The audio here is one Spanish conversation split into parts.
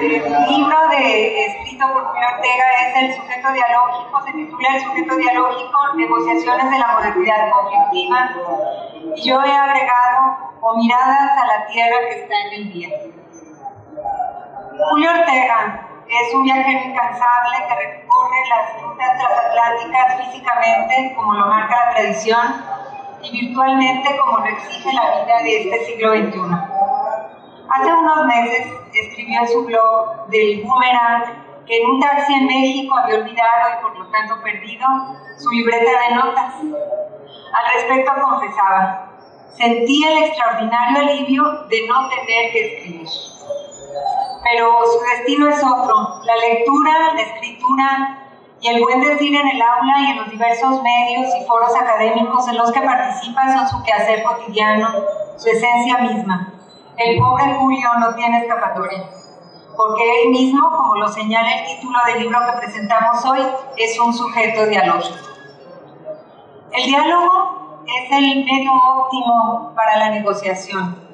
El libro escrito por Julio Ortega es El sujeto dialógico, se titula El sujeto dialógico, negociaciones de la modernidad conflictiva, y yo he agregado o miradas a la tierra que está en el día. Julio Ortega es un viajero incansable que recorre las rutas transatlánticas físicamente, como lo marca la tradición, y virtualmente, como lo exige la vida de este siglo XXI. Hace unos meses escribió en su blog del Boomerang que en un taxi en México había olvidado y por lo tanto perdido su libreta de notas. Al respecto confesaba: sentí el extraordinario alivio de no tener que escribir. Pero su destino es otro. La lectura, la escritura y el buen decir en el aula y en los diversos medios y foros académicos en los que participa son su quehacer cotidiano, su esencia misma. El pobre Julio no tiene escapatoria, porque él mismo, como lo señala el título del libro que presentamos hoy, es un sujeto dialógico. El diálogo es el medio óptimo para la negociación.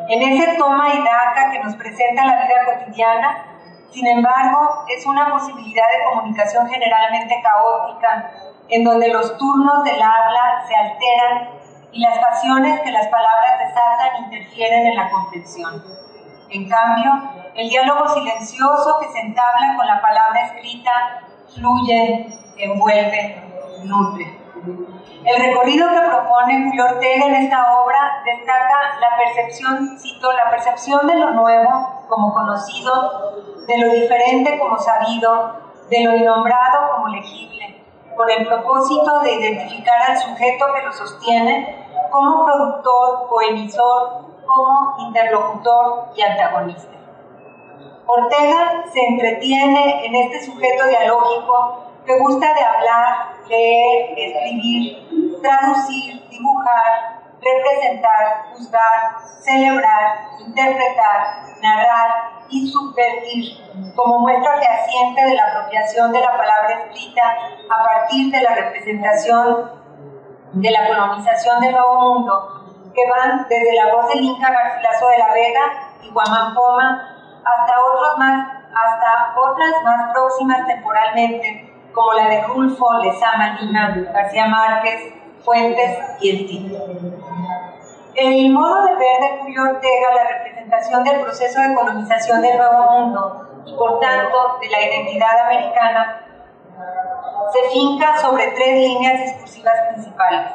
En ese toma y daca que nos presenta la vida cotidiana, sin embargo, es una posibilidad de comunicación generalmente caótica, en donde los turnos del habla se alteran y las pasiones que las palabras desatan interfieren en la comprensión. En cambio, el diálogo silencioso que se entabla con la palabra escrita fluye, envuelve, nutre. El recorrido que propone Julio Ortega en esta obra destaca la percepción, cito, la percepción de lo nuevo como conocido, de lo diferente como sabido, de lo innombrado como legible, con el propósito de identificar al sujeto que lo sostiene como productor o emisor, como interlocutor y antagonista. Ortega se entretiene en este sujeto dialógico que gusta de hablar, leer, escribir, traducir, dibujar, representar, juzgar, celebrar, interpretar, narrar y subvertir, como muestra fehaciente de la apropiación de la palabra escrita a partir de la representación de la colonización del Nuevo Mundo, que van desde la voz del Inca Garcilaso de la Vega y Guamán Poma hasta otras más próximas temporalmente, como la de Rulfo, Lezama Lima, García Márquez, Fuentes y el Tito. El modo de ver de Julio Ortega la representación del proceso de colonización del Nuevo Mundo y, por tanto, de la identidad americana, se finca sobre tres líneas discursivas principales: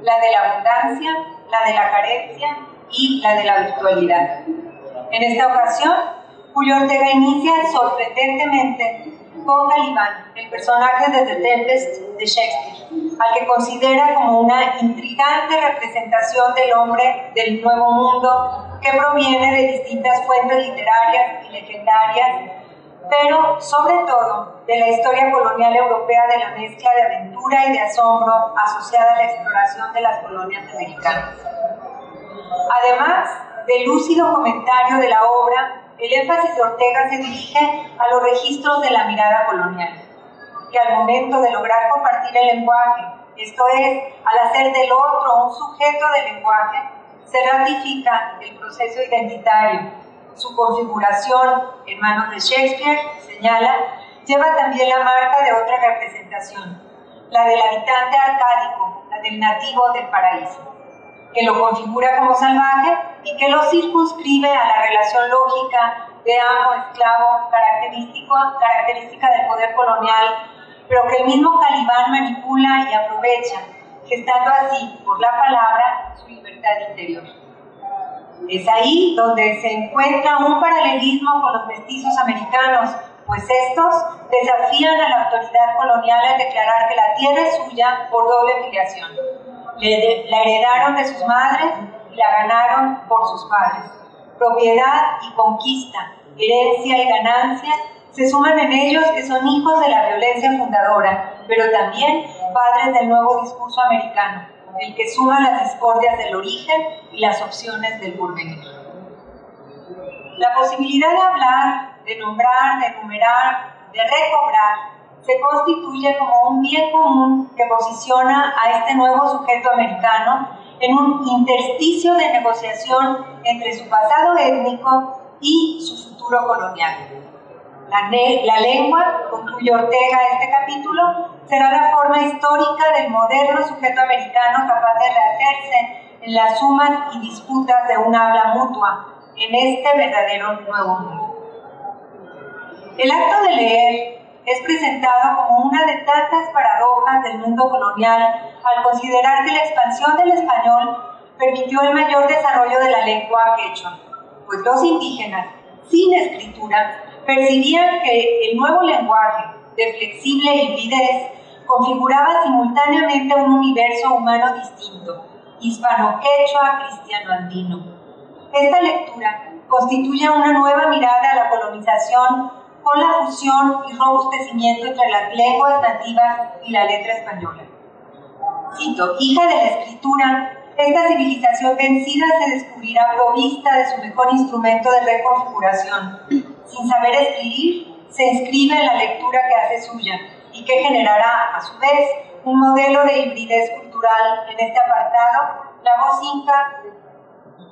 la de la abundancia, la de la carencia y la de la virtualidad. En esta ocasión, Julio Ortega inicia sorprendentemente con Calibán, el personaje de The Tempest de Shakespeare, al que considera como una intrigante representación del hombre del Nuevo Mundo que proviene de distintas fuentes literarias y legendarias, pero sobre todo de la historia colonial europea, de la mezcla de aventura y de asombro asociada a la exploración de las colonias americanas. Además del lúcido comentario de la obra, el énfasis de Ortega se dirige a los registros de la mirada colonial, que al momento de lograr compartir el lenguaje, esto es, al hacer del otro un sujeto del lenguaje, se ratifica el proceso identitario. Su configuración en manos de Shakespeare, señala, lleva también la marca de otra representación, la del habitante arcádico, la del nativo del paraíso, que lo configura como salvaje y que lo circunscribe a la relación lógica de amo-esclavo, característica del poder colonial, pero que el mismo Calibán manipula y aprovecha, gestando así, por la palabra, su libertad interior. Es ahí donde se encuentra un paralelismo con los mestizos americanos, pues estos desafían a la autoridad colonial al declarar que la tierra es suya por doble filiación. La heredaron de sus madres y la ganaron por sus padres. Propiedad y conquista, herencia y ganancia se suman en ellos, que son hijos de la violencia fundadora, pero también padres del nuevo discurso americano, el que suma las discordias del origen y las opciones del porvenir. La posibilidad de hablar, de nombrar, de enumerar, de recobrar, se constituye como un bien común que posiciona a este nuevo sujeto americano en un intersticio de negociación entre su pasado étnico y su futuro oscuro colonial. La lengua, concluye Ortega este capítulo, será la forma histórica del moderno sujeto americano capaz de rehacerse en las sumas y disputas de un habla mutua en este verdadero nuevo mundo. El acto de leer es presentado como una de tantas paradojas del mundo colonial al considerar que la expansión del español permitió el mayor desarrollo de la lengua quechua, pues los indígenas, sin escritura, percibían que el nuevo lenguaje, de flexible hibridez, configuraba simultáneamente un universo humano distinto, hispano-quechua, cristiano-andino. Esta lectura constituye una nueva mirada a la colonización con la fusión y robustecimiento entre las lenguas nativas y la letra española. Cito: hija de la escritura, esta civilización vencida se descubrirá provista de su mejor instrumento de reconfiguración. Sin saber escribir, se inscribe en la lectura que hace suya y que generará, a su vez, un modelo de hibridez cultural en este apartado, la voz inca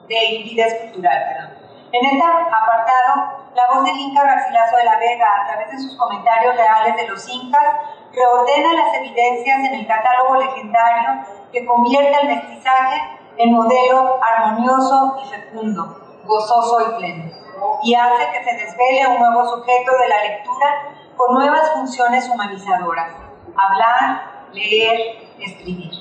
de hibridez cultural. En este apartado, la voz del Inca Garcilaso de la Vega, a través de sus comentarios reales de los incas, reordena las evidencias en el catálogo legendario que convierte el mestizaje en modelo armonioso y fecundo, gozoso y pleno, y hace que se desvele un nuevo sujeto de la lectura con nuevas funciones humanizadoras: hablar, leer, escribir.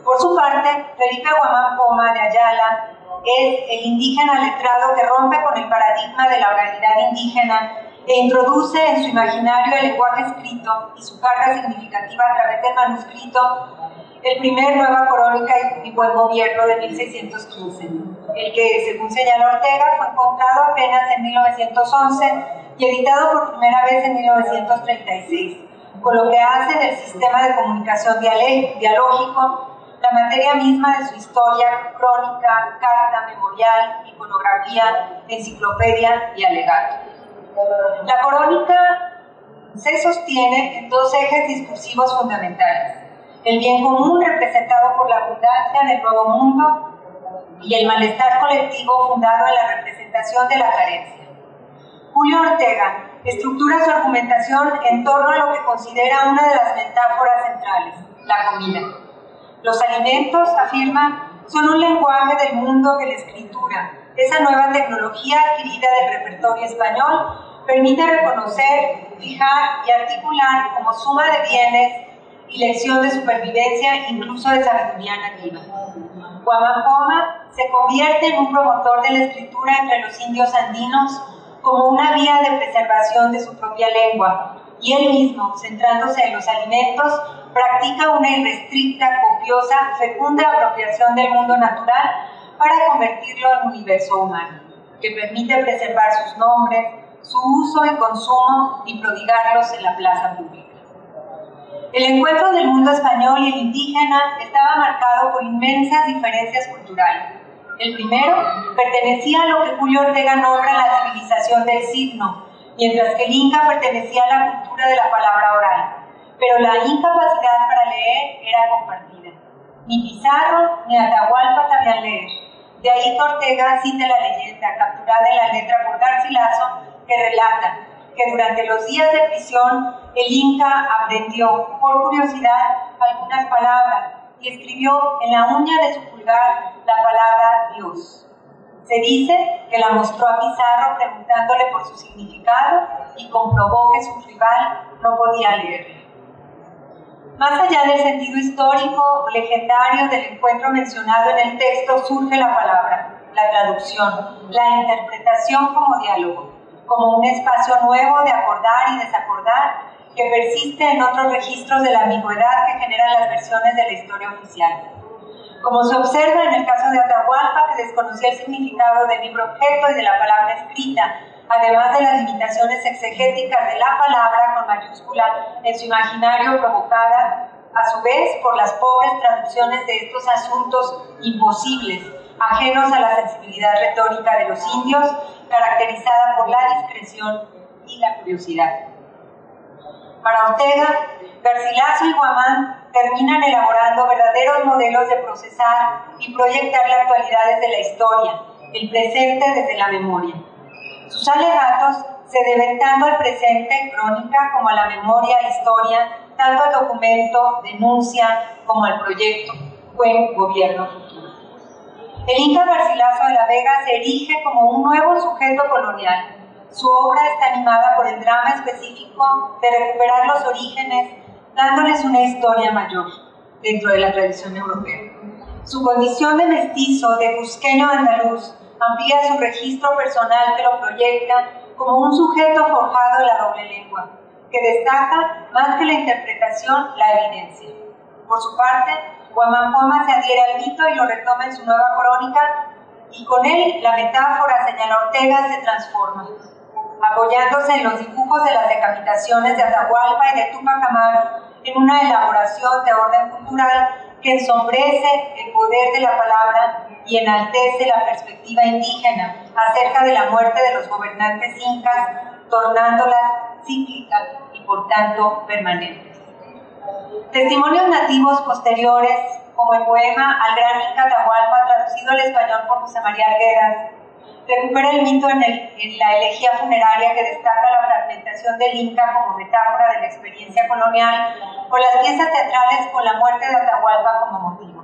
Por su parte, Felipe Guamán Poma de Ayala es el indígena letrado que rompe con el paradigma de la oralidad indígena e introduce en su imaginario el lenguaje escrito y su carga significativa a través del manuscrito, el primer Nueva Crónica y Buen Gobierno de 1615, el que, según señala Ortega, fue encontrado apenas en 1911 y editado por primera vez en 1936, con lo que hace del sistema de comunicación dialógico la materia misma de su historia, crónica, carta, memorial, iconografía, enciclopedia y alegato. La crónica se sostiene en dos ejes discursivos fundamentales: el bien común representado por la abundancia del nuevo mundo y el malestar colectivo fundado en la representación de la carencia. Julio Ortega estructura su argumentación en torno a lo que considera una de las metáforas centrales: la comida. Los alimentos, afirma, son un lenguaje del mundo que la escritura, esa nueva tecnología adquirida del repertorio español, permite reconocer, fijar y articular como suma de bienes y lección de supervivencia, incluso de sabiduría nativa. Guamán Poma se convierte en un promotor de la escritura entre los indios andinos como una vía de preservación de su propia lengua, y él mismo, centrándose en los alimentos, practica una irrestricta, copiosa, fecunda apropiación del mundo natural para convertirlo en universo humano, que permite preservar sus nombres, su uso y consumo y prodigarlos en la plaza pública. El encuentro del mundo español y el indígena estaba marcado por inmensas diferencias culturales. El primero pertenecía a lo que Julio Ortega nombra la civilización del signo, mientras que el inca pertenecía a la cultura de la palabra oral. Pero la incapacidad para leer era compartida. Ni Pizarro ni Atahualpa sabían leer. De ahí que Ortega cite la leyenda, capturada en la letra por Garcilaso, que relata que durante los días de prisión el inca aprendió, por curiosidad, algunas palabras y escribió en la uña de su pulgar la palabra Dios. Se dice que la mostró a Pizarro preguntándole por su significado y comprobó que su rival no podía leerla. Más allá del sentido histórico o legendario del encuentro mencionado en el texto, surge la palabra, la traducción, la interpretación como diálogo, como un espacio nuevo de acordar y desacordar que persiste en otros registros de la ambigüedad que generan las versiones de la historia oficial. Como se observa en el caso de Atahualpa, que desconocía el significado del libro objeto y de la palabra escrita, además de las limitaciones exegéticas de la palabra con mayúscula en su imaginario, provocada a su vez por las pobres traducciones de estos asuntos imposibles, ajenos a la sensibilidad retórica de los indios, caracterizada por la discreción y la curiosidad. Para Ortega, Garcilaso y Guamán terminan elaborando verdaderos modelos de procesar y proyectar la actualidad desde la historia, el presente desde la memoria. Sus Sus alegatos se deben tanto al presente, crónica, como a la memoria, historia, tanto al documento, denuncia, como al proyecto, buen gobierno futuro. El Inca Garcilaso de la Vega se erige como un nuevo sujeto colonial. Su obra está animada por el drama específico de recuperar los orígenes, dándoles una historia mayor dentro de la tradición europea. Su condición de mestizo, de cusqueño andaluz, amplía su registro personal que lo proyecta como un sujeto forjado en la doble lengua, que destaca más que la interpretación, la evidencia. Por su parte, Guamán Poma se adhiere al mito y lo retoma en su nueva crónica, y con él la metáfora, señala Ortega, se transforma. Apoyándose en los dibujos de las decapitaciones de Atahualpa y de Tupac Amaru, en una elaboración de orden cultural que ensombrece el poder de la palabra y enaltece la perspectiva indígena acerca de la muerte de los gobernantes incas, tornándola cíclica y por tanto permanente. Testimonios nativos posteriores, como el poema Al gran Inca Atahualpa, traducido al español por José María Arguedas, recupera el mito en la elegía funeraria que destaca la fragmentación del Inca como metáfora de la experiencia colonial, con las piezas teatrales con la muerte de Atahualpa como motivo.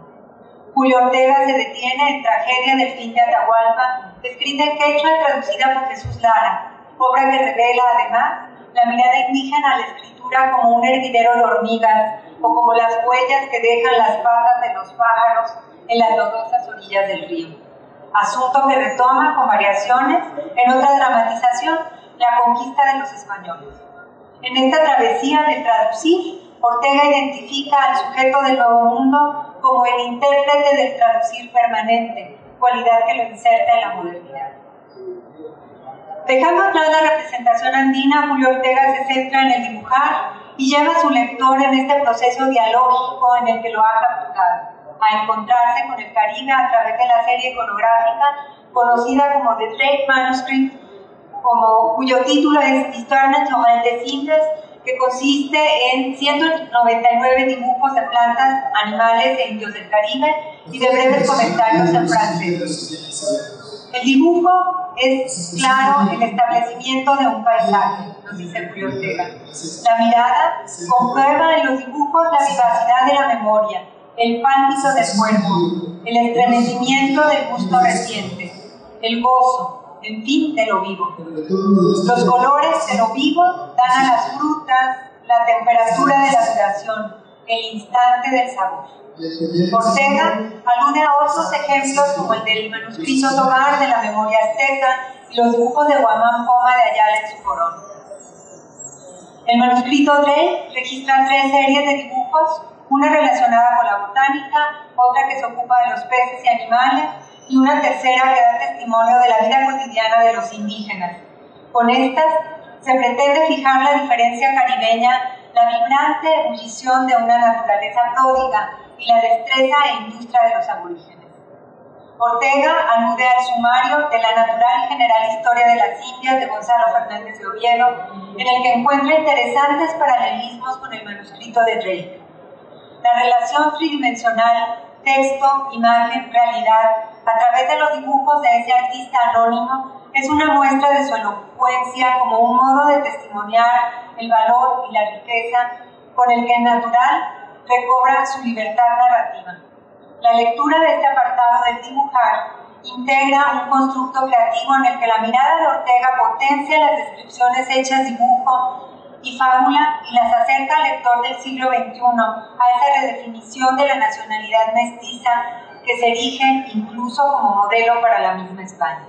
Julio Ortega se detiene en Tragedia del fin de Atahualpa, escrita en quechua y traducida por Jesús Lara, obra que revela además la mirada indígena a la escritura como un hervidero de hormigas o como las huellas que dejan las patas de los pájaros en las lodosas orillas del río. Asunto que retoma con variaciones en otra dramatización, la conquista de los españoles. En esta travesía de traducir, Ortega identifica al sujeto del Nuevo Mundo como el intérprete del traducir permanente, cualidad que lo inserta en la modernidad. Dejando atrás la representación andina, Julio Ortega se centra en el dibujar y lleva a su lector en este proceso dialógico en el que lo ha capturado, a encontrarse con el Caribe a través de la serie iconográfica conocida como The Drake Manuscript, cuyo título es Histoire naturelle des Indes, que consiste en 199 dibujos de plantas, animales e indios del Caribe y de breves comentarios en francés. El dibujo es claro el establecimiento de un paisaje, nos dice Julio Ortega. La mirada comprueba en los dibujos la vivacidad de la memoria, el pálpito del cuerpo, el estremecimiento del gusto reciente, el gozo, en fin, de lo vivo. Los colores de lo vivo dan a las frutas la temperatura de la duración, el instante del sabor. Ortega alude a otros ejemplos como el del manuscrito Tobar de la memoria azteca y los dibujos de Guamán Poma de Ayala en su corona. El manuscrito Drake registra 3 series de dibujos, una relacionada con la botánica, otra que se ocupa de los peces y animales y una tercera que da testimonio de la vida cotidiana de los indígenas. Con estas se pretende fijar la diferencia caribeña, la vibrante ebullición de una naturaleza pródiga y la destreza e industria de los aborígenes. Ortega alude al sumario de la natural y general historia de las Indias de Gonzalo Fernández de Oviedo, en el que encuentra interesantes paralelismos con el manuscrito de Drake. La relación tridimensional, texto, imagen, realidad, a través de los dibujos de ese artista anónimo, es una muestra de su elocuencia como un modo de testimoniar el valor y la riqueza con el que el natural recobra su libertad narrativa. La lectura de este apartado del dibujar integra un constructo creativo en el que la mirada de Ortega potencia las descripciones hechas dibujo y fábula y las acerca al lector del siglo XXI a esa redefinición de la nacionalidad mestiza que se erige incluso como modelo para la misma España.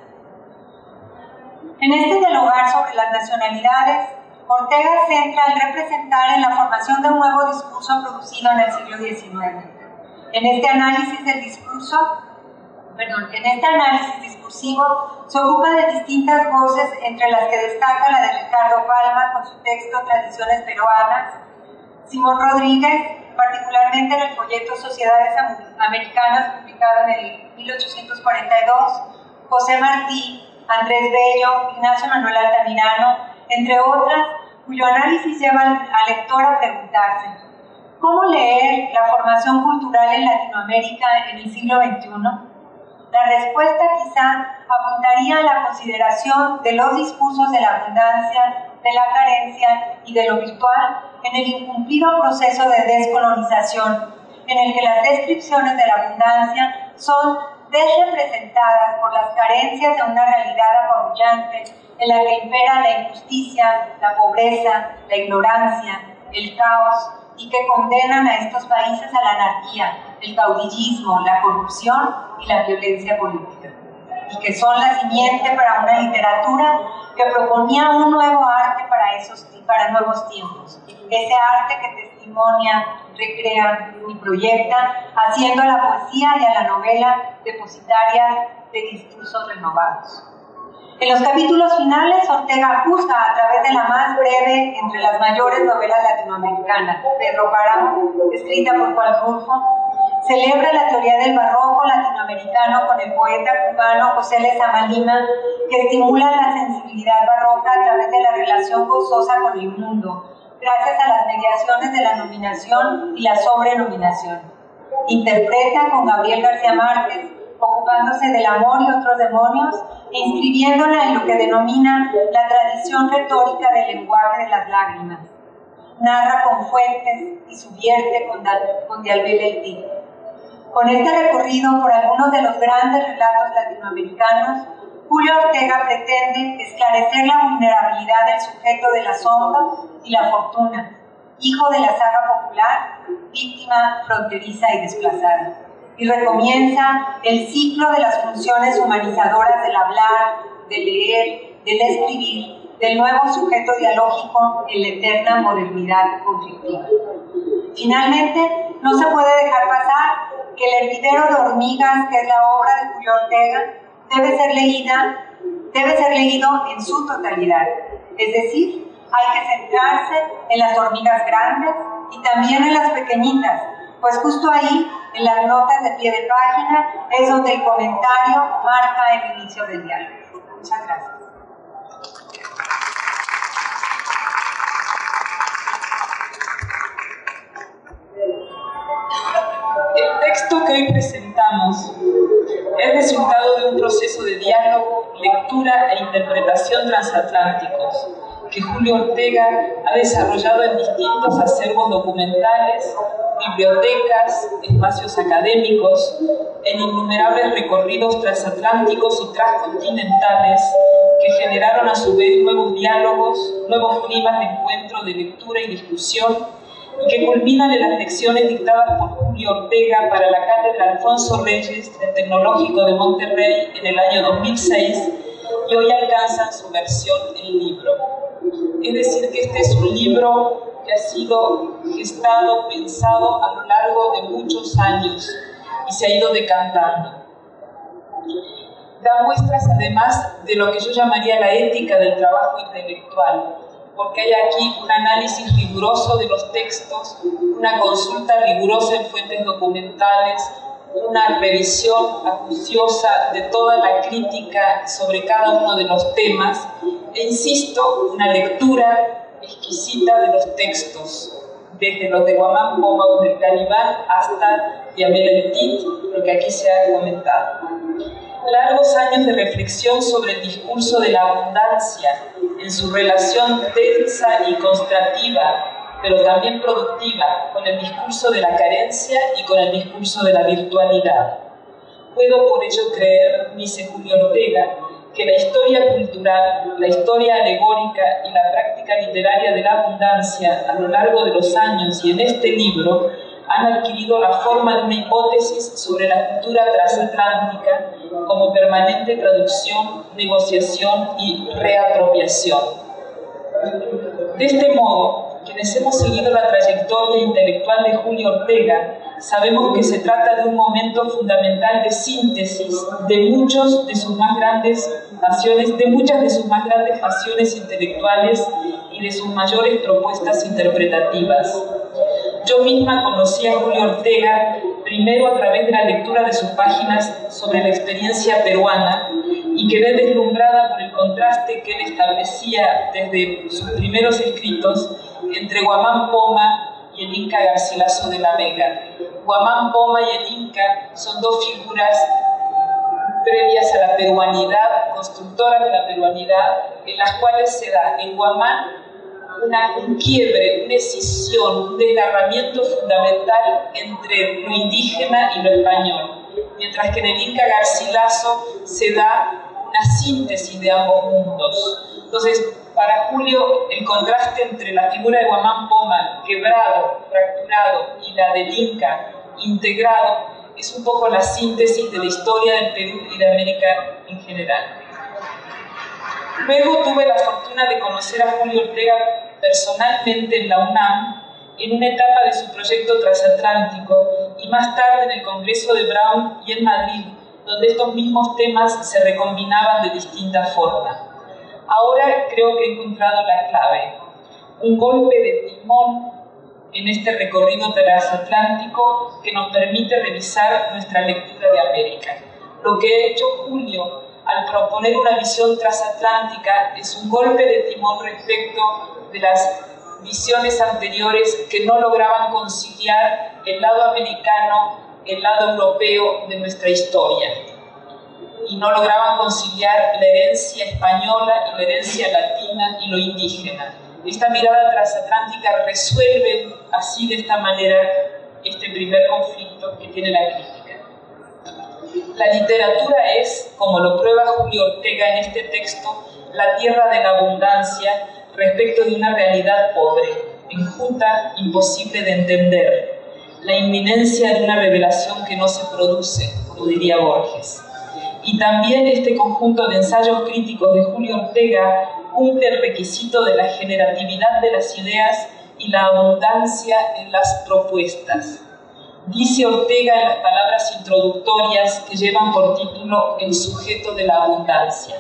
En este dialogar sobre las nacionalidades, Ortega centra el representar en la formación de un nuevo discurso producido en el siglo XIX. En este análisis discursivo se ocupa de distintas voces, entre las que destaca la de Ricardo Palma con su texto Tradiciones Peruanas, Simón Rodríguez, particularmente en el folleto Sociedades Americanas, publicado en el 1842, José Martí, Andrés Bello, Ignacio Manuel Altamirano, entre otras, cuyo análisis lleva al lector a preguntarse: ¿cómo leer la formación cultural en Latinoamérica en el siglo XXI? la respuesta quizá apuntaría a la consideración de los discursos de la abundancia, de la carencia y de lo virtual en el incumplido proceso de descolonización, en el que las descripciones de la abundancia son desrepresentadas por las carencias de una realidad apabullante en la que impera la injusticia, la pobreza, la ignorancia, el caos, y que condenan a estos países a la anarquía, el caudillismo, la corrupción y la violencia política, y que son la simiente para una literatura que proponía un nuevo arte para nuevos tiempos, ese arte que testimonia, recrea y proyecta, haciendo a la poesía y a la novela depositaria de discursos renovados. En los capítulos finales, Ortega juzga a través de la más breve entre las mayores novelas latinoamericanas, Pedro Páramo, escrita por Juan Rulfo, celebra la teoría del barroco latinoamericano con el poeta cubano José Lezama Lima, que estimula la sensibilidad barroca a través de la relación gozosa con el mundo, gracias a las mediaciones de la nominación y la sobrenominación. Interpreta con Gabriel García Márquez, ocupándose del amor y otros demonios, e inscribiéndola en lo que denomina la tradición retórica del lenguaje de las lágrimas. Narra con Fuentes y subvierte con D'Albel Eltí. Con este recorrido por algunos de los grandes relatos latinoamericanos, Julio Ortega pretende esclarecer la vulnerabilidad del sujeto del asombro y la fortuna, hijo de la saga popular, víctima fronteriza y desplazada, y recomienza el ciclo de las funciones humanizadoras del hablar, del leer, del escribir, del nuevo sujeto dialógico en la eterna modernidad conflictiva. Finalmente, no se puede dejar pasar que El hervidero de hormigas, que es la obra de Julio Ortega, debe ser leído en su totalidad. Es decir, hay que centrarse en las hormigas grandes y también en las pequeñitas, pues justo ahí, en las notas de pie de página, es donde el comentario marca el inicio del diálogo. Muchas gracias. El texto que hoy presentamos es resultado de un proceso de diálogo, lectura e interpretación transatlánticos que Julio Ortega ha desarrollado en distintos acervos documentales, bibliotecas, espacios académicos, en innumerables recorridos transatlánticos y transcontinentales que generaron a su vez nuevos diálogos, nuevos climas de encuentro, de lectura y discusión, y que culminan en las lecciones dictadas por Julio Ortega para la Cátedra Alfonso Reyes del Tecnológico de Monterrey en el año 2006 y hoy alcanzan su versión en libro. Es decir, que este es un libro que ha sido gestado, pensado a lo largo de muchos años y se ha ido decantando. Da muestras además de lo que yo llamaría la ética del trabajo intelectual, porque hay aquí un análisis riguroso de los textos, una consulta rigurosa en fuentes documentales, una revisión acuciosa de toda la crítica sobre cada uno de los temas, e insisto, una lectura exquisita de los textos, desde los de Guamán Poma del Calibán hasta D'Albel Eltí, lo que aquí se ha comentado. Largos años de reflexión sobre el discurso de la abundancia en su relación tensa y constructiva, pero también productiva, con el discurso de la carencia y con el discurso de la virtualidad. Puedo por ello creer, dice Julio Ortega, que la historia cultural, la historia alegórica y la práctica literaria de la abundancia a lo largo de los años y en este libro han adquirido la forma de una hipótesis sobre la cultura transatlántica como permanente traducción, negociación y reapropiación. De este modo, quienes hemos seguido la trayectoria intelectual de Julio Ortega, sabemos que se trata de un momento fundamental de síntesis de muchas de sus más grandes pasiones intelectuales y de sus mayores propuestas interpretativas. Yo misma conocí a Julio Ortega primero a través de la lectura de sus páginas sobre la experiencia peruana y quedé deslumbrada por el contraste que él establecía desde sus primeros escritos entre Guamán Poma y el Inca Garcilaso de la Vega. Guamán Poma y el Inca son dos figuras previas a la peruanidad, constructoras de la peruanidad, en las cuales se da en Huamán un quiebre, una escisión, un desgarramiento fundamental entre lo indígena y lo español, mientras que en el Inca Garcilaso se da una síntesis de ambos mundos. Entonces, para Julio, el contraste entre la figura de Huamán Poma, quebrado, fracturado, y la del Inca, integrado, es un poco la síntesis de la historia del Perú y de América en general. Luego tuve la fortuna de conocer a Julio Ortega personalmente en la UNAM, en una etapa de su proyecto transatlántico, y más tarde en el Congreso de Brown y en Madrid, donde estos mismos temas se recombinaban de distinta forma. Ahora creo que he encontrado la clave, un golpe de timón en este recorrido transatlántico que nos permite revisar nuestra lectura de América. Lo que ha hecho Julio al proponer una visión transatlántica es un golpe de timón respecto de las visiones anteriores que no lograban conciliar el lado americano, el lado europeo de nuestra historia, y no lograban conciliar la herencia española y la herencia latina y lo indígena. Esta mirada transatlántica resuelve así, de esta manera, este primer conflicto que tiene la crítica. La literatura es, como lo prueba Julio Ortega en este texto, la tierra de la abundancia respecto de una realidad pobre, enjuta, imposible de entender, la inminencia de una revelación que no se produce, como diría Borges. Y también este conjunto de ensayos críticos de Julio Ortega cumple el requisito de la generatividad de las ideas y la abundancia en las propuestas. Dice Ortega en las palabras introductorias que llevan por título El sujeto de la abundancia.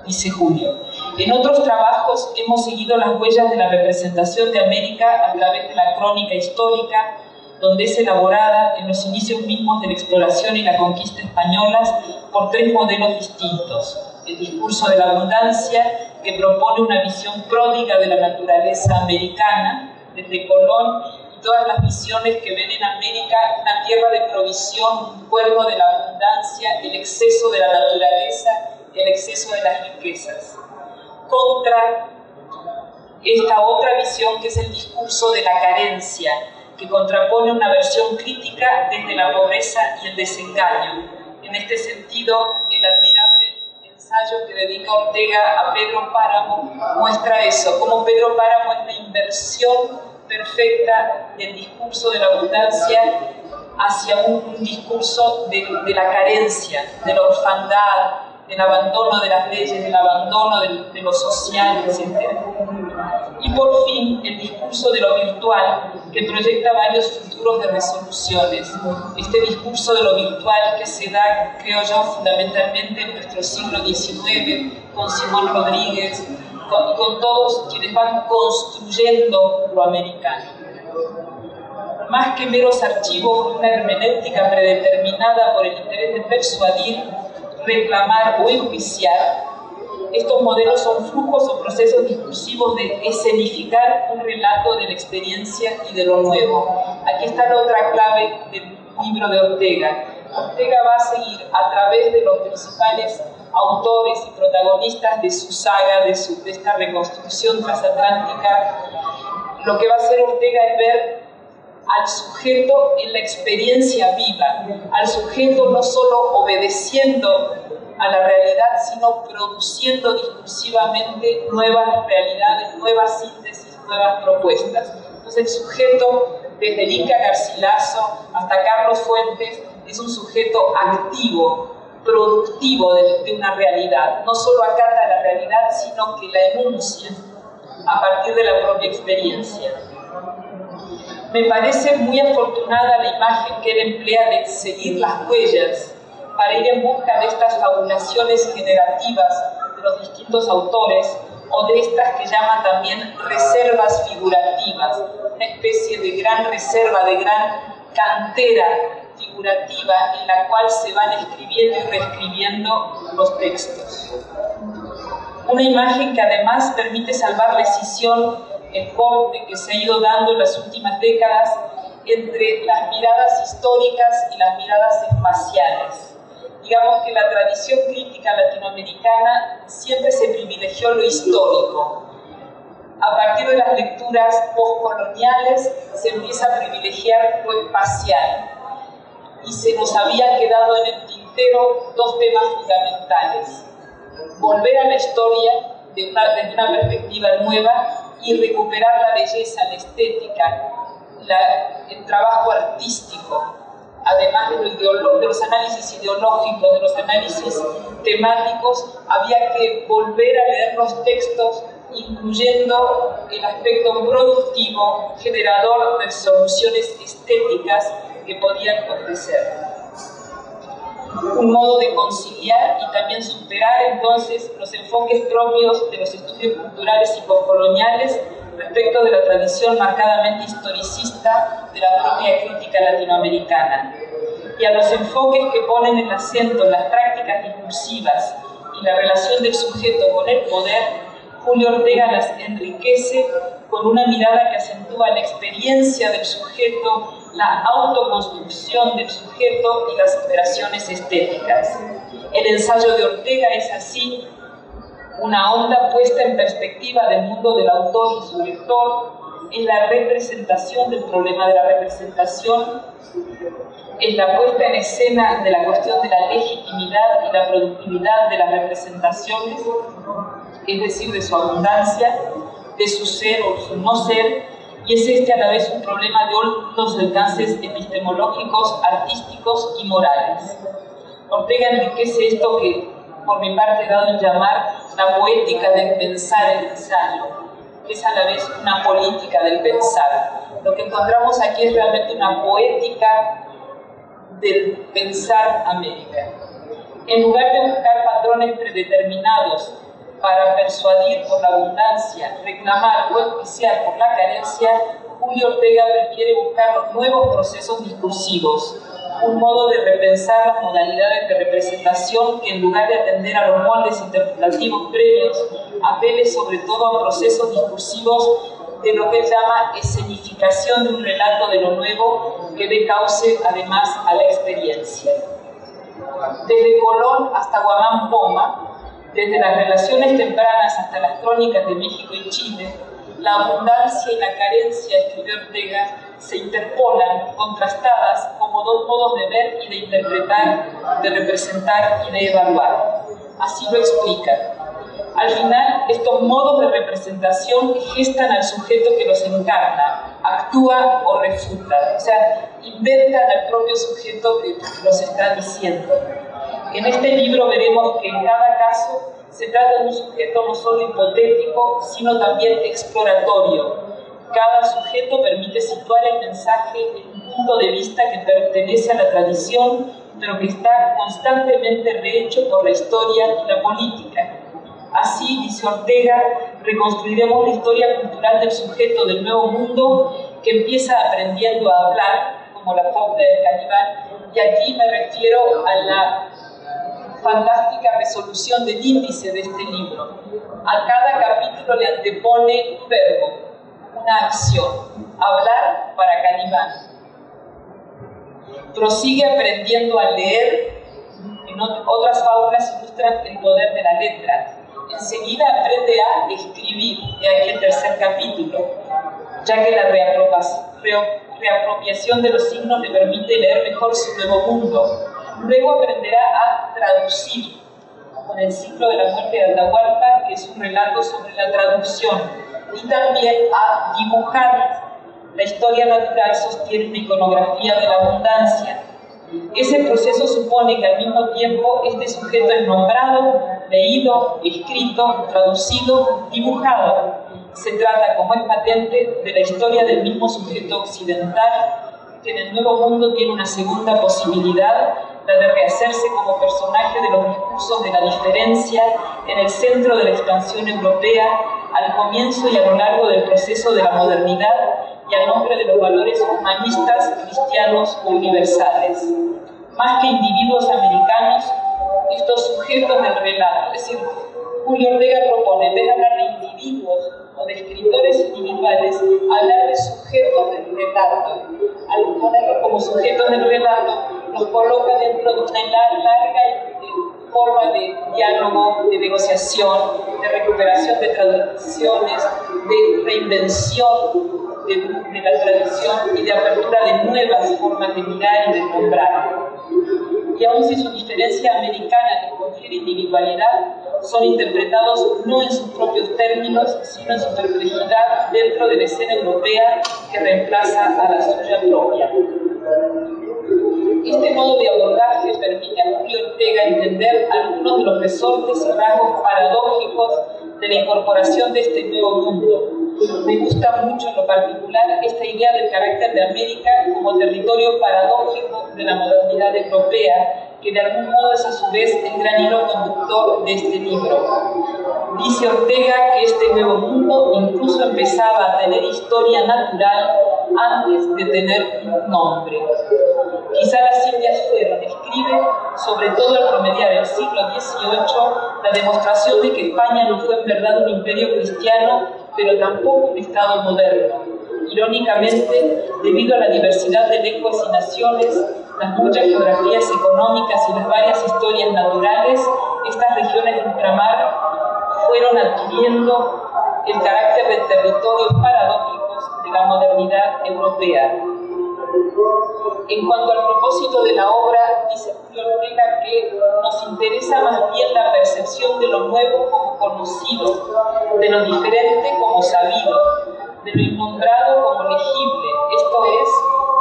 Dice Julio: en otros trabajos hemos seguido las huellas de la representación de América a través de la crónica histórica, donde es elaborada en los inicios mismos de la exploración y la conquista españolas por tres modelos distintos. El discurso de la abundancia, que propone una visión pródiga de la naturaleza americana, desde Colón y todas las visiones que ven en América una tierra de provisión, un cuerno de la abundancia, el exceso de la naturaleza, el exceso de las riquezas. Contra esta otra visión, que es el discurso de la carencia, que contrapone una versión crítica desde la pobreza y el desengaño. En este sentido, el admirable ensayo que dedica Ortega a Pedro Páramo muestra eso, cómo Pedro Páramo es la inversión perfecta del discurso de la abundancia hacia un discurso de la carencia, de la orfandad, del abandono de las leyes, del abandono de lo social, etc. Y por fin, el discurso de lo virtual, que proyecta varios futuros de resoluciones. Este discurso de lo virtual que se da, creo yo, fundamentalmente en nuestro siglo XIX, con Simón Rodríguez, con todos quienes van construyendo lo americano. Más que meros archivos de una hermenéutica predeterminada por el interés de persuadir, reclamar o enjuiciar, estos modelos son flujos o procesos discursivos de escenificar un relato de la experiencia y de lo nuevo. Aquí está la otra clave del libro de Ortega. Ortega va a seguir a través de los principales autores y protagonistas de su saga, de esta reconstrucción transatlántica. Lo que va a hacer Ortega es ver al sujeto en la experiencia viva, al sujeto no solo obedeciendo a la realidad, sino produciendo discursivamente nuevas realidades, nuevas síntesis, nuevas propuestas. Entonces el sujeto, desde el Inca Garcilaso hasta Carlos Fuentes, es un sujeto activo, productivo de una realidad. No solo acata la realidad, sino que la enuncia a partir de la propia experiencia. Me parece muy afortunada la imagen que él emplea de seguir las huellas para ir en busca de estas fabulaciones generativas de los distintos autores, o de estas que llaman también reservas figurativas, una especie de gran reserva, de gran cantera figurativa en la cual se van escribiendo y reescribiendo los textos. Una imagen que además permite salvar la escisión, el corte que se ha ido dando en las últimas décadas entre las miradas históricas y las miradas espaciales. digamos que la tradición crítica latinoamericana siempre se privilegió lo histórico. A partir de las lecturas postcoloniales se empieza a privilegiar lo espacial y se nos habían quedado en el tintero dos temas fundamentales: volver a la historia desde una perspectiva nueva y recuperar la belleza, la estética, el trabajo artístico, además de los análisis ideológicos, de los análisis temáticos. Había que volver a leer los textos incluyendo el aspecto productivo, generador de soluciones estéticas que podían ofrecer. Un modo de conciliar y también superar entonces los enfoques propios de los estudios culturales y postcoloniales respecto de la tradición marcadamente historicista de la propia crítica latinoamericana, y a los enfoques que ponen el acento en las prácticas discursivas y la relación del sujeto con el poder. Julio Ortega las enriquece con una mirada que acentúa la experiencia del sujeto, la autoconstrucción del sujeto y las operaciones estéticas. El ensayo de Ortega es así una honda puesta en perspectiva del mundo del autor y su lector, en la representación del problema de la representación, en la puesta en escena de la cuestión de la legitimidad y la productividad de las representaciones, es decir, de su abundancia, de su ser o su no ser, y es este a la vez un problema de hondos alcances epistemológicos, artísticos y morales. Ortega enriquece esto que, por mi parte, he dado en llamar la poética del pensar el ensayo, que es a la vez una política del pensar. Lo que encontramos aquí es realmente una poética del pensar América. En lugar de buscar patrones predeterminados para persuadir por la abundancia, reclamar o enjuiciar por la carencia, Julio Ortega prefiere buscar los nuevos procesos discursivos, un modo de repensar las modalidades de representación que, en lugar de atender a los moldes interpretativos previos, apele sobre todo a procesos discursivos de lo que él llama escenificación de un relato de lo nuevo que dé cauce además a la experiencia. Desde Colón hasta Guamán Poma, desde las relaciones tempranas hasta las crónicas de México y Chile, la abundancia y la carencia, escribió Ortega, se interpolan, contrastadas como dos modos de ver y de interpretar, de representar y de evaluar. Así lo explica. Al final, estos modos de representación gestan al sujeto que los encarna, actúa o refuta, o sea, inventan al propio sujeto que los está diciendo. En este libro veremos que en cada caso se trata de un sujeto no solo hipotético, sino también exploratorio. Cada sujeto permite situar el mensaje en un punto de vista que pertenece a la tradición, pero que está constantemente rehecho por la historia y la política. Así, dice Ortega, reconstruiremos la historia cultural del sujeto del Nuevo Mundo que empieza aprendiendo a hablar, como la fauna del caníbal, y aquí me refiero a la fantástica resolución del índice de este libro. A cada capítulo le antepone un verbo, una acción: hablar para Calimán. Prosigue aprendiendo a leer. En otras fábulas ilustran el poder de la letra. Enseguida aprende a escribir, de aquí el tercer capítulo, ya que la reapropiación de los signos le permite leer mejor su nuevo mundo. Luego aprenderá a traducir, con el ciclo de la muerte de Atahualpa, que es un relato sobre la traducción, y también a dibujar. La historia natural sostiene una iconografía de la abundancia. Ese proceso supone que al mismo tiempo este sujeto es nombrado, leído, escrito, traducido, dibujado. Se trata, como es patente, de la historia del mismo sujeto occidental, que en el Nuevo Mundo tiene una segunda posibilidad, la de rehacerse como personaje de los discursos de la diferencia en el centro de la expansión europea, al comienzo y a lo largo del proceso de la modernidad, y al nombre de los valores humanistas, cristianos o universales. Más que individuos americanos, estos sujetos del relato, es decir, Julio Ortega propone, en vez de hablar de individuos o de escritores individuales, hablar de sujetos del relato. Al ponerlos como sujetos del relato, nos coloca dentro de una larga forma de diálogo, de negociación, de recuperación de tradiciones, de reinvención de la tradición y de apertura de nuevas formas de mirar y de nombrar. Y aun si su diferencia americana les confiere individualidad, son interpretados no en sus propios términos, sino en su perplejidad dentro de la escena europea que reemplaza a la suya propia. Este modo de abordaje permite a Julio Ortega entender algunos de los resortes y rasgos paradójicos de la incorporación de este nuevo mundo. Me gusta mucho en lo particular esta idea del carácter de América como territorio paradójico de la modernidad europea, que de algún modo es a su vez el gran hilo conductor de este libro. Dice Ortega que este nuevo mundo incluso empezaba a tener historia natural antes de tener un nombre. Quizá las Indias fueron, escribe, sobre todo al promediar el siglo XVIII, la demostración de que España no fue en verdad un imperio cristiano, pero tampoco un Estado moderno. Irónicamente, debido a la diversidad de lenguas y naciones, las muchas geografías económicas y las varias historias naturales, estas regiones de ultramar fueron adquiriendo el carácter de territorios paradójicos de la modernidad europea. En cuanto al propósito de la obra, dice Julio Ortega que nos interesa más bien la percepción de lo nuevo como conocido, de lo diferente como sabido, de lo innombrado como legible, esto es,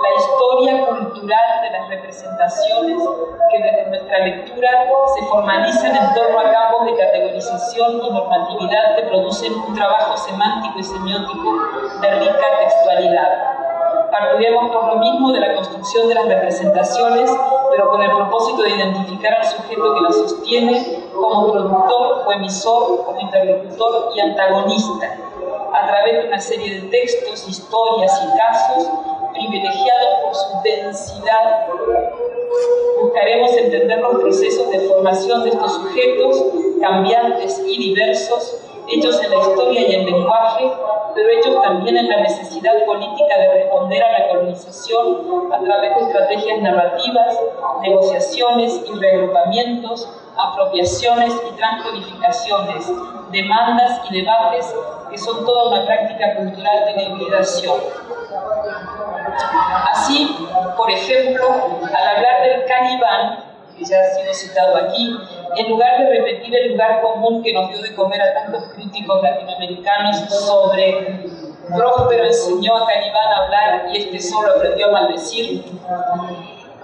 la historia cultural de las representaciones que desde nuestra lectura se formalizan en torno a campos de categorización y normatividad que producen un trabajo semántico y semiótico de rica textualidad. Partiremos por lo mismo de la construcción de las representaciones, pero con el propósito de identificar al sujeto que las sostiene como productor o emisor, como interlocutor y antagonista, a través de una serie de textos, historias y casos privilegiados por su densidad. Buscaremos entender los procesos de formación de estos sujetos cambiantes y diversos, hechos en la historia y el lenguaje, pero hechos también en la necesidad política de responder a la colonización a través de estrategias narrativas, negociaciones y reagrupamientos, apropiaciones y transcodificaciones, demandas y debates que son toda una práctica cultural de la hibridación. Así, por ejemplo, al hablar del Calibán, que ya ha sido citado aquí, en lugar de repetir el lugar común que nos dio de comer a tantos críticos latinoamericanos sobre Próspero enseñó a Calibán a hablar y este solo aprendió a maldecir,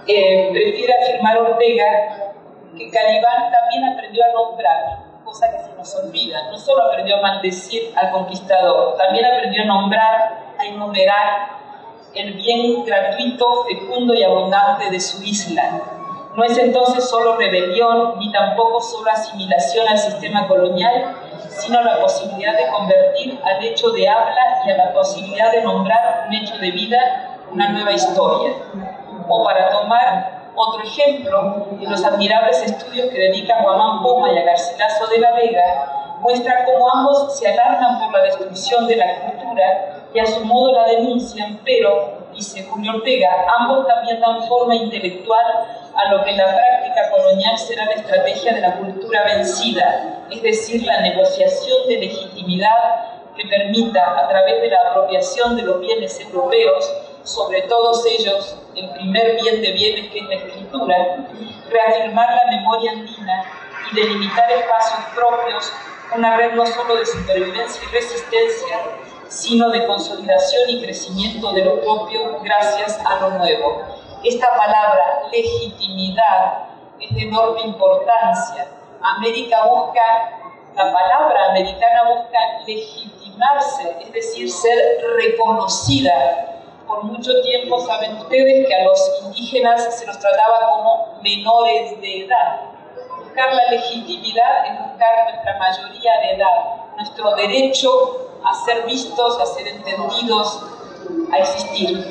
prefiere afirmar Ortega que Calibán también aprendió a nombrar, cosa que se nos olvida. No solo aprendió a maldecir al conquistador, también aprendió a nombrar, a enumerar el bien gratuito, fecundo y abundante de su isla. No es entonces solo rebelión, ni tampoco solo asimilación al sistema colonial, sino la posibilidad de convertir al hecho de habla y a la posibilidad de nombrar un hecho de vida una nueva historia. O para tomar otro ejemplo, en los admirables estudios que dedican Guamán Poma y a Garcilaso de la Vega, muestra cómo ambos se alarman por la destrucción de la cultura y a su modo la denuncian, pero, dice Julio Ortega, ambos también dan forma intelectual a lo que en la práctica colonial será la estrategia de la cultura vencida, es decir, la negociación de legitimidad que permita, a través de la apropiación de los bienes europeos, sobre todos ellos, el primer bien de bienes que es la escritura, reafirmar la memoria andina y delimitar espacios propios, una red no solo de supervivencia y resistencia, sino de consolidación y crecimiento de lo propio gracias a lo nuevo. Esta palabra, legitimidad, es de enorme importancia. La palabra americana busca legitimarse, es decir, ser reconocida. Por mucho tiempo saben ustedes que a los indígenas se los trataba como menores de edad. Buscar la legitimidad es buscar nuestra mayoría de edad, nuestro derecho a ser vistos, a ser entendidos, a existir.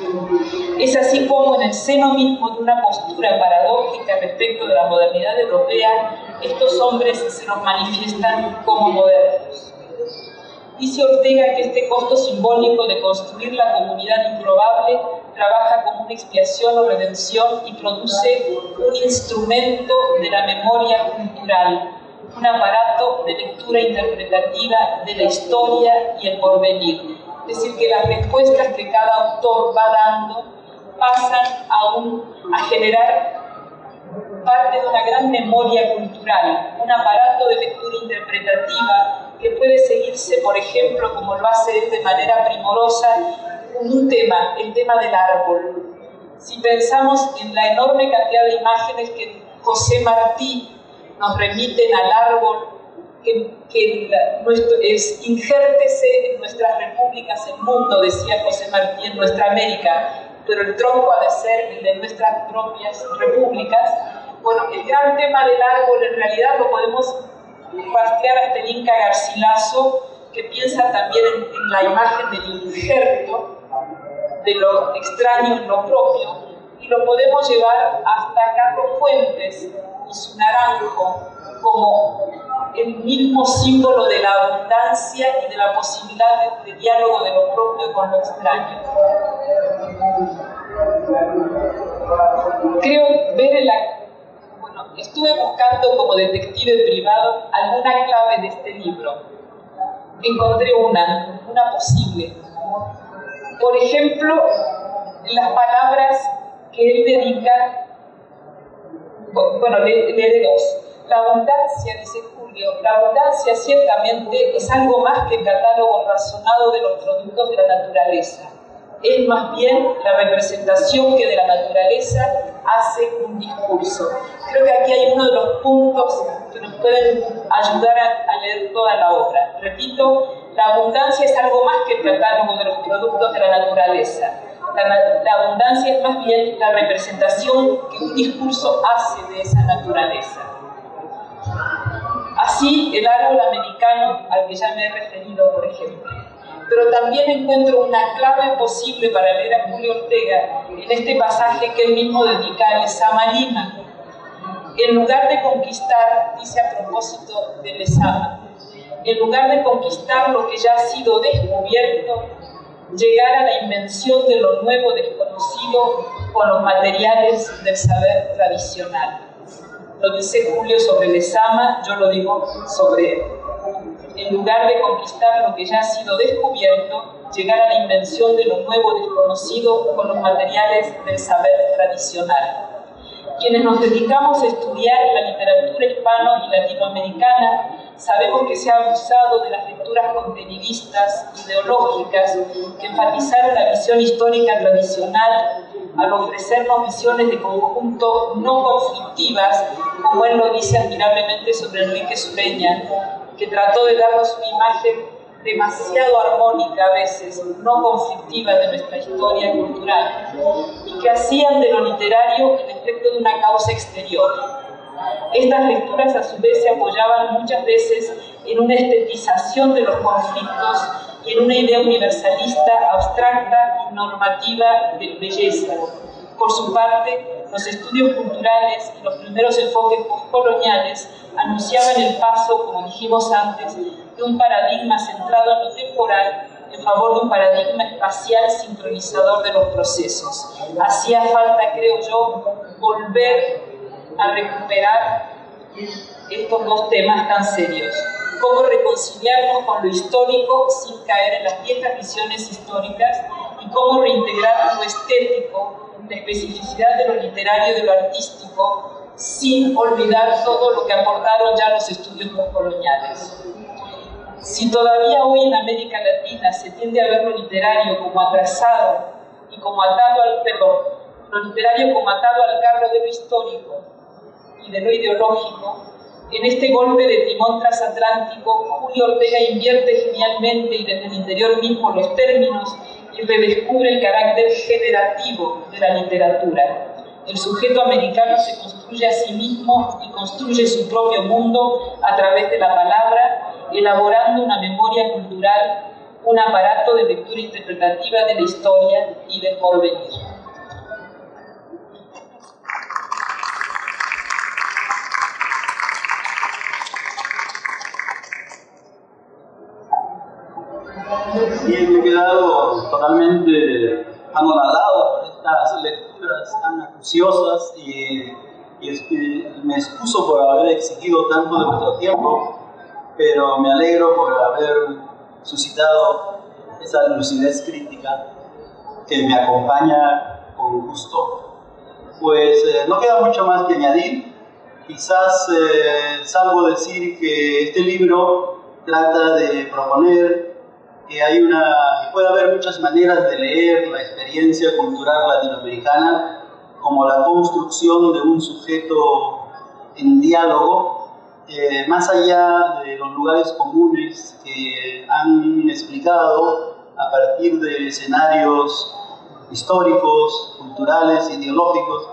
Es así como en el seno mismo de una postura paradójica respecto de la modernidad europea, estos hombres se nos manifiestan como modernos. Dice Ortega que este costo simbólico de construir la comunidad improbable trabaja como una expiación o redención y produce un instrumento de la memoria cultural, un aparato de lectura interpretativa de la historia y el porvenir. Es decir, que las respuestas que cada autor va dando pasan a generar parte de una gran memoria cultural, un aparato de lectura interpretativa que puede seguirse, por ejemplo, como lo hace él de manera primorosa, un tema, el tema del árbol. Si pensamos en la enorme cantidad de imágenes que José Martí nos remiten al árbol, injértese en nuestras repúblicas el mundo, decía José Martí, en nuestra América, pero el tronco ha de ser el de nuestras propias repúblicas. Bueno, el gran tema del árbol en realidad lo podemos rastrear hasta el Inca Garcilaso, que piensa también en la imagen del injerto, de lo extraño en lo propio, y lo podemos llevar hasta Carlos Fuentes y su naranjo como el mismo símbolo de la abundancia y de la posibilidad de diálogo de lo propio con lo extraño. Creo ver estuve buscando como detective privado alguna clave de este libro. Encontré una posible. Por ejemplo, las palabras que él dedica, leeré dos. La abundancia, dice Julio, la abundancia ciertamente es algo más que el catálogo razonado de los productos de la naturaleza. Es más bien la representación que de la naturaleza hace un discurso. Creo que aquí hay uno de los puntos que nos pueden ayudar a leer toda la obra. Repito, la abundancia es algo más que el catálogo de los productos de la naturaleza. La abundancia es más bien la representación que un discurso hace de esa naturaleza. Así, el árbol americano, al que ya me he referido, por ejemplo. Pero también encuentro una clave posible para leer a Julio Ortega en este pasaje que él mismo dedica a Lezama Lima. En lugar de conquistar, dice a propósito de Lezama, en lugar de conquistar lo que ya ha sido descubierto, llegar a la invención de lo nuevo desconocido con los materiales del saber tradicional. Lo dice Julio sobre Lezama, yo lo digo sobre él. En lugar de conquistar lo que ya ha sido descubierto, llegar a la invención de lo nuevo desconocido con los materiales del saber tradicional. Quienes nos dedicamos a estudiar la literatura hispano y latinoamericana, sabemos que se ha abusado de las lecturas contenidistas, ideológicas, que enfatizaron la visión histórica tradicional al ofrecernos visiones de conjunto no conflictivas, como él lo dice admirablemente sobre Enrique Sureña, que trató de darnos una imagen demasiado armónica a veces, no conflictiva de nuestra historia cultural, y que hacían de lo literario el efecto de una causa exterior. Estas lecturas a su vez se apoyaban muchas veces en una estetización de los conflictos y en una idea universalista, abstracta y normativa de belleza. Por su parte, los estudios culturales y los primeros enfoques postcoloniales anunciaban el paso, como dijimos antes, de un paradigma centrado en lo temporal en favor de un paradigma espacial sincronizador de los procesos. Hacía falta, creo yo, volver a recuperar estos dos temas tan serios. Cómo reconciliarnos con lo histórico sin caer en las viejas visiones históricas y cómo reintegrar lo estético, la especificidad de lo literario y de lo artístico, sin olvidar todo lo que aportaron ya los estudios postcoloniales. Si todavía hoy en América Latina se tiende a ver lo literario como atrasado y como atado al carro de lo histórico y de lo ideológico, en este golpe de timón transatlántico, Julio Ortega invierte genialmente y desde el interior mismo los términos y redescubre el carácter generativo de la literatura. El sujeto americano se construye a sí mismo y construye su propio mundo a través de la palabra, elaborando una memoria cultural, un aparato de lectura interpretativa de la historia y del porvenir. Sí, me he quedado totalmente anonadado las lecturas tan acuciosas y me excuso por haber exigido tanto de vuestro tiempo, pero me alegro por haber suscitado esa lucidez crítica que me acompaña con gusto. Pues no queda mucho más que añadir. Quizás salvo decir que este libro trata de proponer que puede haber muchas maneras de leer la experiencia cultural latinoamericana como la construcción de un sujeto en diálogo, más allá de los lugares comunes que han explicado a partir de escenarios históricos, culturales, ideológicos,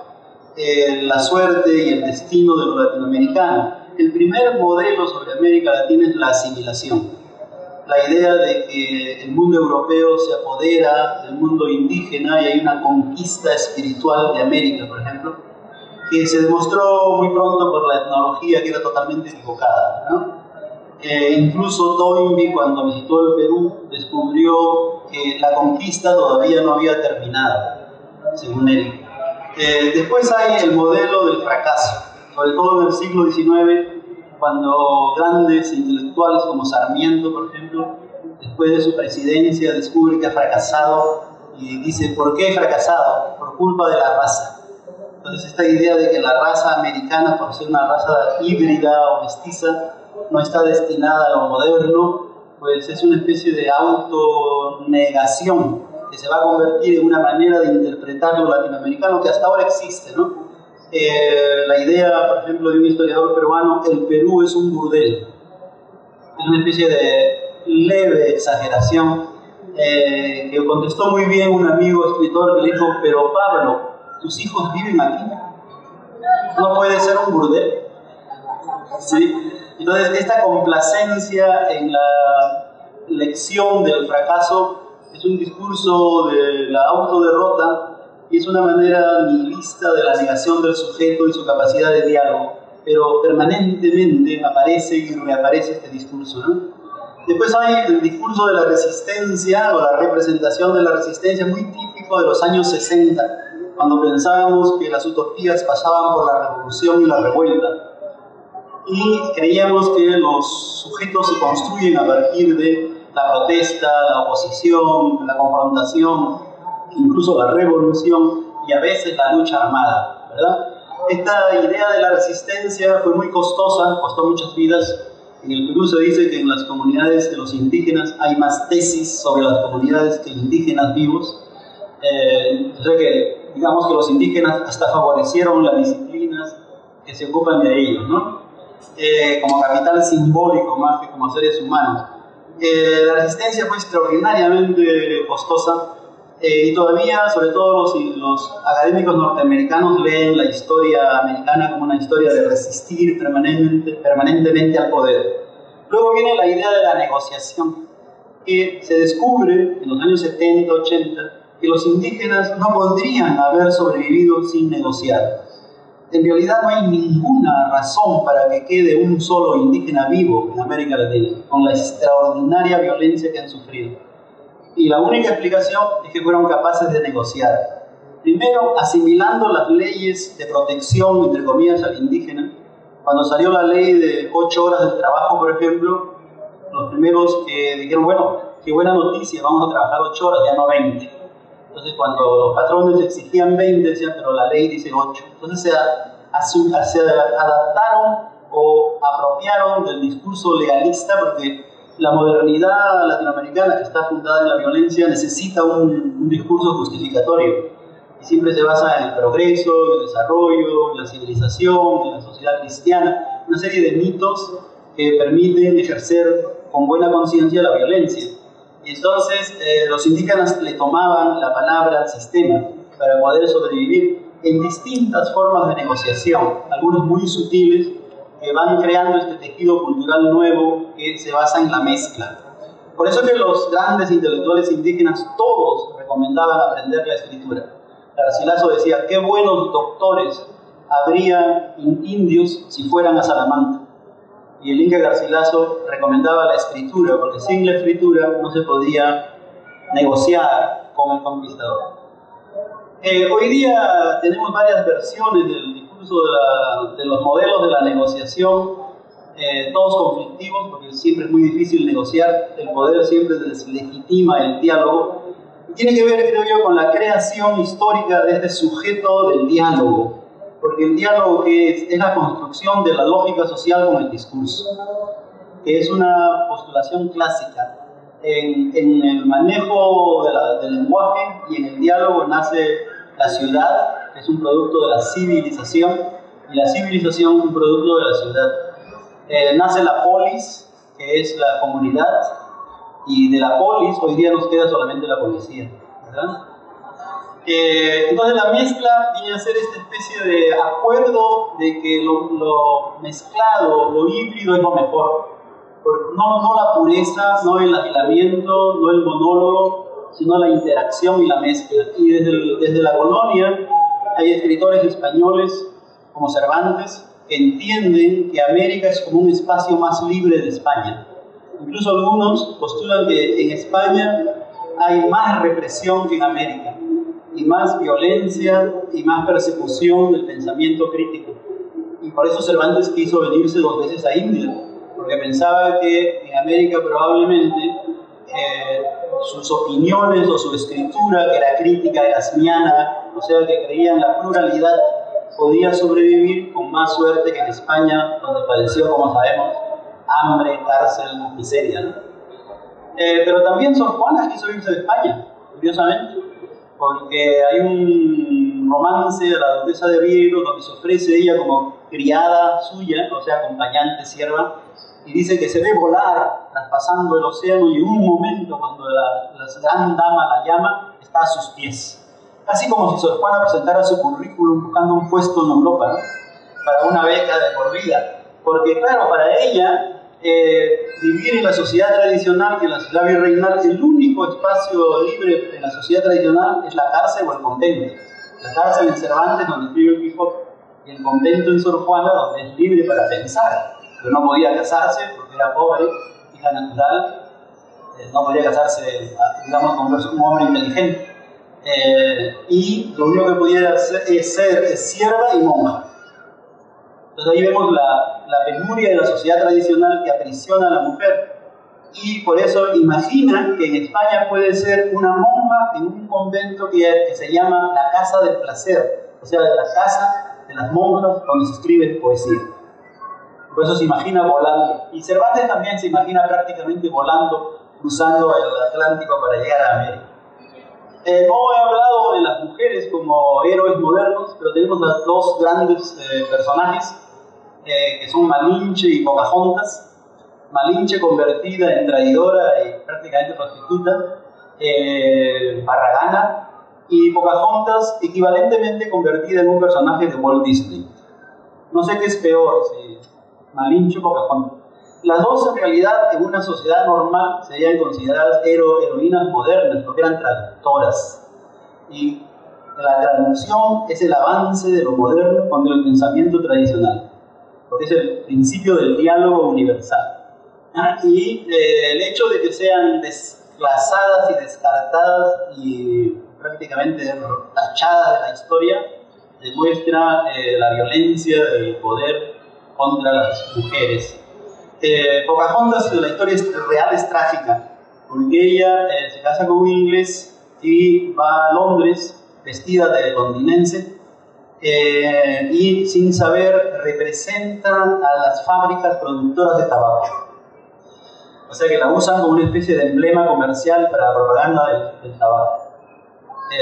la suerte y el destino de lo latinoamericano. El primer modelo sobre América Latina es la asimilación. La idea de que el mundo europeo se apodera del mundo indígena y hay una conquista espiritual de América, por ejemplo, que se demostró muy pronto por la etnología que era totalmente equivocada, ¿no? Incluso Toynbee, cuando visitó el Perú, descubrió que la conquista todavía no había terminado, según él. Después hay el modelo del fracaso, sobre todo en el siglo XIX, cuando grandes intelectuales como Sarmiento, por ejemplo, después de su presidencia descubre que ha fracasado y dice, ¿por qué he fracasado? Por culpa de la raza. Entonces esta idea de que la raza americana, por ser una raza híbrida o mestiza, no está destinada a lo moderno, pues es una especie de autonegación que se va a convertir en una manera de interpretar lo latinoamericano que hasta ahora existe, ¿no? La idea, por ejemplo, de un historiador peruano, el Perú es un burdel. Es una especie de leve exageración que contestó muy bien un amigo escritor que le dijo, pero Pablo, ¿tus hijos viven aquí? ¿No puede ser un burdel? ¿Sí? Entonces, esta complacencia en la lección del fracaso es un discurso de la autoderrota y es una manera nihilista de la negación del sujeto y su capacidad de diálogo, pero permanentemente aparece y reaparece este discurso, ¿no? Después hay el discurso de la resistencia o la representación de la resistencia, muy típico de los años 60, cuando pensábamos que las utopías pasaban por la revolución y la revuelta. Y creíamos que los sujetos se construyen a partir de la protesta, la oposición, la confrontación, incluso la revolución y a veces la lucha armada, ¿verdad? Esta idea de la resistencia fue muy costosa, costó muchas vidas. En el Perú se dice que en las comunidades de los indígenas hay más tesis sobre las comunidades que indígenas vivos. O sea que, digamos que los indígenas hasta favorecieron las disciplinas que se ocupan de ellos, ¿no? Como capital simbólico más que como seres humanos. La resistencia fue extraordinariamente costosa y todavía, sobre todo los académicos norteamericanos leen la historia americana como una historia de resistir permanentemente al poder. Luego viene la idea de la negociación, que se descubre en los años 70, 80, que los indígenas no podrían haber sobrevivido sin negociar. En realidad no hay ninguna razón para que quede un solo indígena vivo en América Latina, con la extraordinaria violencia que han sufrido. Y la única explicación es que fueron capaces de negociar. Primero, asimilando las leyes de protección, entre comillas, al indígena. Cuando salió la ley de 8 horas de trabajo, por ejemplo, los primeros que dijeron, bueno, qué buena noticia, vamos a trabajar 8 horas, ya no 20. Entonces, cuando los patrones exigían 20, decían, pero la ley dice 8. Entonces se adaptaron o apropiaron del discurso legalista, porque la modernidad latinoamericana, que está fundada en la violencia, necesita un discurso justificatorio. Y siempre se basa en el progreso, en el desarrollo, en la civilización, en la sociedad cristiana, una serie de mitos que permiten ejercer con buena conciencia la violencia. Y entonces los indígenas le tomaban la palabra al sistema para poder sobrevivir en distintas formas de negociación, algunos muy sutiles, que van creando este tejido cultural nuevo que se basa en la mezcla. Por eso que los grandes intelectuales indígenas todos recomendaban aprender la escritura. Garcilaso decía, qué buenos doctores habría indios si fueran a Salamanca. Y el Inca Garcilaso recomendaba la escritura, porque sin la escritura no se podía negociar con el conquistador. Hoy día tenemos varias versiones del discurso de los modelos de la negociación, todos conflictivos, porque siempre es muy difícil negociar, el poder siempre deslegitima el diálogo. Y tiene que ver, creo yo, con la creación histórica de este sujeto del diálogo, porque el diálogo que es la construcción de la lógica social con el discurso, que es una postulación clásica. En el manejo del lenguaje y en el diálogo nace la ciudad, que es un producto de la civilización, y la civilización es un producto de la ciudad. Nace la polis, que es la comunidad, y de la polis hoy día nos queda solamente la policía, ¿verdad? Entonces la mezcla viene a ser esta especie de acuerdo de que lo mezclado, lo híbrido es lo mejor. No la pureza, no el aislamiento, no el monólogo, sino la interacción y la mezcla. Y desde la colonia hay escritores españoles como Cervantes que entienden que América es como un espacio más libre de España. Incluso algunos postulan que en España hay más represión que en América, y más violencia y más persecución del pensamiento crítico. Y por eso Cervantes quiso venirse 2 veces a India, porque pensaba que en América probablemente sus opiniones o su escritura, que era crítica, erasmiana, o sea, que creía en la pluralidad, podía sobrevivir con más suerte que en España, donde padeció, como sabemos, hambre, cárcel, miseria, ¿no? Pero también Sor Juana quiso irse de España, curiosamente, porque hay un romance de la duquesa de Vieiro donde se ofrece ella como criada suya, o sea, acompañante, sierva, y dice que se ve volar traspasando el océano, y en un momento, cuando la gran dama la llama, está a sus pies. Así como si Sor Juana presentara su currículum buscando un puesto en Europa, ¿no? Para una beca de por vida. Porque claro, para ella, vivir en la sociedad tradicional, que en la ciudad virreinal, el único espacio libre en la sociedad tradicional es la cárcel o el convento. La cárcel en Cervantes, donde escribe el Quijote, y el convento en Sor Juana, donde es libre para pensar. Pero no podía casarse porque era pobre, hija natural, no podía casarse, digamos, con un hombre inteligente. Y lo único que podía hacer es ser sierva y monja. Entonces ahí vemos la penuria de la sociedad tradicional que aprisiona a la mujer. Y por eso imaginan que en España puede ser una monja en un convento que se llama la Casa del Placer, o sea, la casa de las monjas donde se escribe poesía. Por eso se imagina volando. Y Cervantes también se imagina prácticamente volando, cruzando el Atlántico para llegar a América. No he hablado de las mujeres como héroes modernos, pero tenemos las 2 grandes personajes, que son Malinche y Pocahontas. Malinche convertida en traidora y prácticamente prostituta, barragana, y Pocahontas equivalentemente convertida en un personaje de Walt Disney. No sé qué es peor, si Malinche o Pocahontas. Las 2 en realidad en una sociedad normal serían consideradas heroínas modernas, porque eran traductoras. Y la traducción es el avance de lo moderno contra el pensamiento tradicional, porque es el principio del diálogo universal. Y el hecho de que sean desplazadas y descartadas y prácticamente tachadas de la historia demuestra la violencia del poder contra las mujeres. Pocahontas, la historia real es trágica, porque ella se casa con un inglés y va a Londres vestida de londinense, y sin saber representa a las fábricas productoras de tabaco. O sea que la usan como una especie de emblema comercial para la propaganda del tabaco.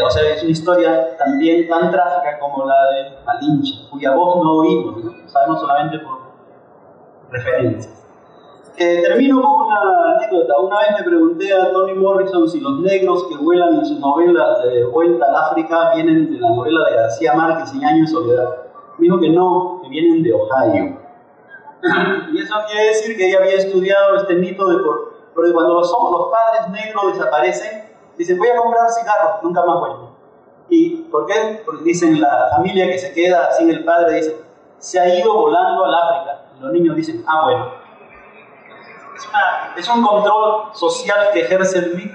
O sea, es una historia también tan trágica como la de Malinche, cuya voz no oímos, ¿no? Sabemos solamente por referencias. Termino con una anécdota. Una vez me pregunté a Toni Morrison si los negros que vuelan en sus novelas de Vuelta al África vienen de la novela de García Márquez, 100 años de soledad. Me dijo que no, que vienen de Ohio. Y eso quiere decir que ella había estudiado este mito de porque cuando los padres negros desaparecen, dicen voy a comprar cigarros, nunca más vuelven. ¿Y por qué? Porque dicen la familia que se queda sin el padre, dice se ha ido volando al África. Y los niños dicen, ah bueno. Es un control social que ejerce el mito.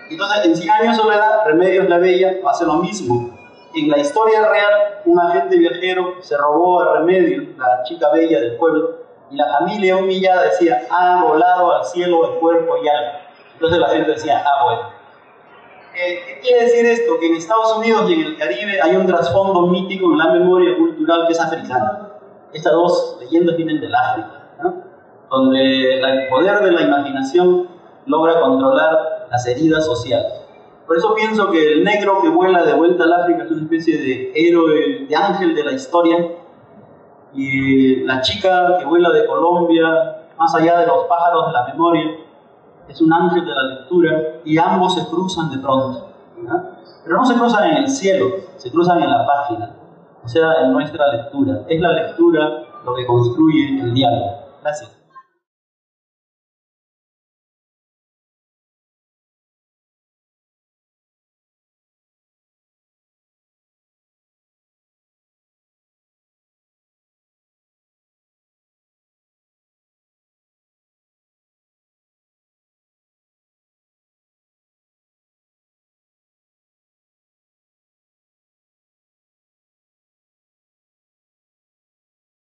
Entonces en 100 años de soledad, Remedios la Bella hace lo mismo. En la historia real, un agente viajero se robó a Remedio, la chica bella del pueblo, y la familia humillada decía, ha volado al cielo de cuerpo y alma. Entonces la gente decía, ah, bueno. ¿Qué quiere decir esto? Que en Estados Unidos y en el Caribe hay un trasfondo mítico en la memoria cultural que es africana. Estas dos leyendas vienen del África, ¿no? Donde el poder de la imaginación logra controlar las heridas sociales. Por eso pienso que el negro que vuela de vuelta al África es una especie de héroe, de ángel de la historia, y la chica que vuela de Colombia, más allá de los pájaros de la memoria, es un ángel de la lectura, y ambos se cruzan de pronto, ¿no? Pero no se cruzan en el cielo, se cruzan en la página, o sea, en nuestra lectura. Es la lectura lo que construye el diálogo. Gracias.